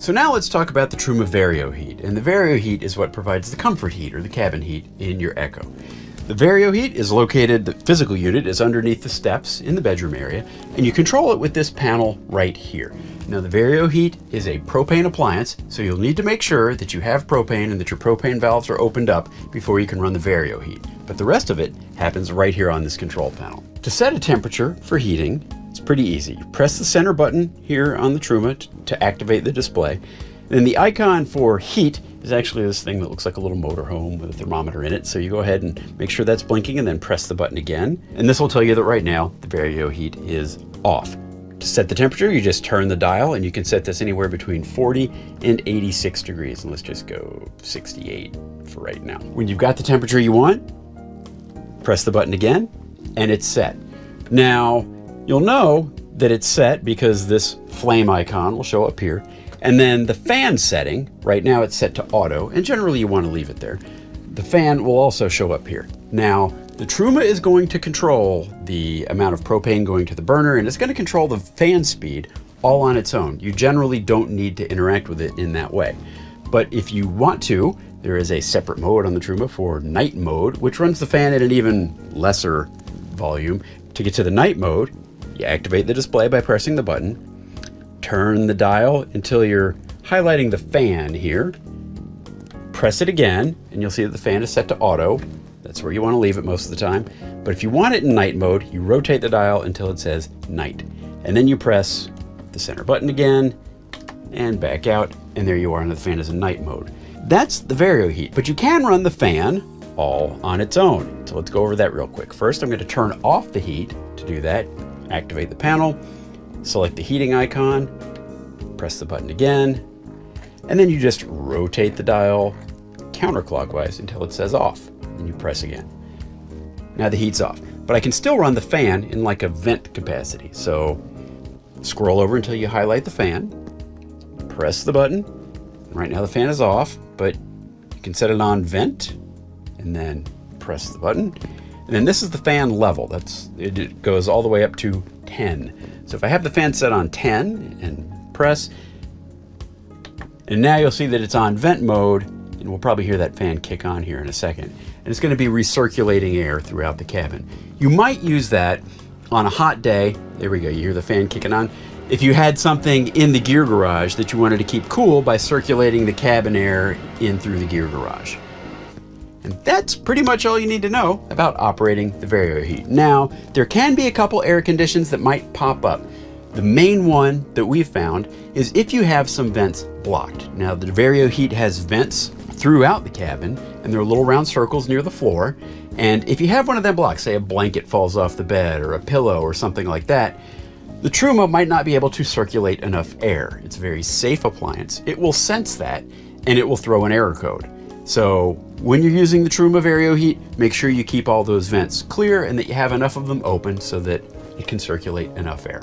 So now let's talk about the Truma Vario heat. And the Vario heat is what provides the comfort heat or the cabin heat in your EKKO. The Vario heat is located, the physical unit is underneath the steps in the bedroom area, and you control it with this panel right here. Now the Vario heat is a propane appliance, so you'll need to make sure that you have propane and that your propane valves are opened up before you can run the Vario heat. But the rest of it happens right here on this control panel. To set a temperature for heating, it's pretty easy. You press the center button here on the Truma to activate the display. Then the icon for heat is actually this thing that looks like a little motorhome with a thermometer in it. So you go ahead and make sure that's blinking and then press the button again. And this will tell you that right now the Vario heat is off. To set the temperature, you just turn the dial and you can set this anywhere between 40 and 86 degrees. And let's just go 68 for right now. When you've got the temperature you want, press the button again and it's set. Now, you'll know that it's set because this flame icon will show up here. And then the fan setting, right now it's set to auto, and generally you want to leave it there. The fan will also show up here. Now, the Truma is going to control the amount of propane going to the burner, and it's going to control the fan speed all on its own. You generally don't need to interact with it in that way. But if you want to, there is a separate mode on the Truma for night mode, which runs the fan at an even lesser volume. To get to the night mode, you activate the display by pressing the button, turn the dial until you're highlighting the fan here, press it again, and you'll see that the fan is set to auto. That's where you want to leave it most of the time. But if you want it in night mode, you rotate the dial until it says night. And then you press the center button again and back out, and there you are, and the fan is in night mode. That's the Vario heat, but you can run the fan all on its own. So let's go over that real quick. First, I'm going to turn off the heat. To do that, activate the panel, select the heating icon, press the button again, and then you just rotate the dial counterclockwise until it says off. Then you press again. Now the heat's off, but I can still run the fan in like a vent capacity. So scroll over until you highlight the fan, press the button. Right now the fan is off, but you can set it on vent and then press the button. And then this is the fan level. It goes all the way up to 10. So if I have the fan set on 10 and press, and now you'll see that it's on vent mode, and we'll probably hear that fan kick on here in a second. And it's going to be recirculating air throughout the cabin. You might use that on a hot day. There we go, you hear the fan kicking on. If you had something in the gear garage that you wanted to keep cool by circulating the cabin air in through the gear garage. And that's pretty much all you need to know about operating the Vario heat. Now, there can be a couple air conditions that might pop up. The main one that we've found is if you have some vents blocked. Now, the Vario heat has vents throughout the cabin, and there are little round circles near the floor. And if you have one of them blocked, say a blanket falls off the bed or a pillow or something like that, the Truma might not be able to circulate enough air. It's a very safe appliance. It will sense that, and it will throw an error code. So when you're using the Truma Vario heat, make sure you keep all those vents clear and that you have enough of them open so that it can circulate enough air.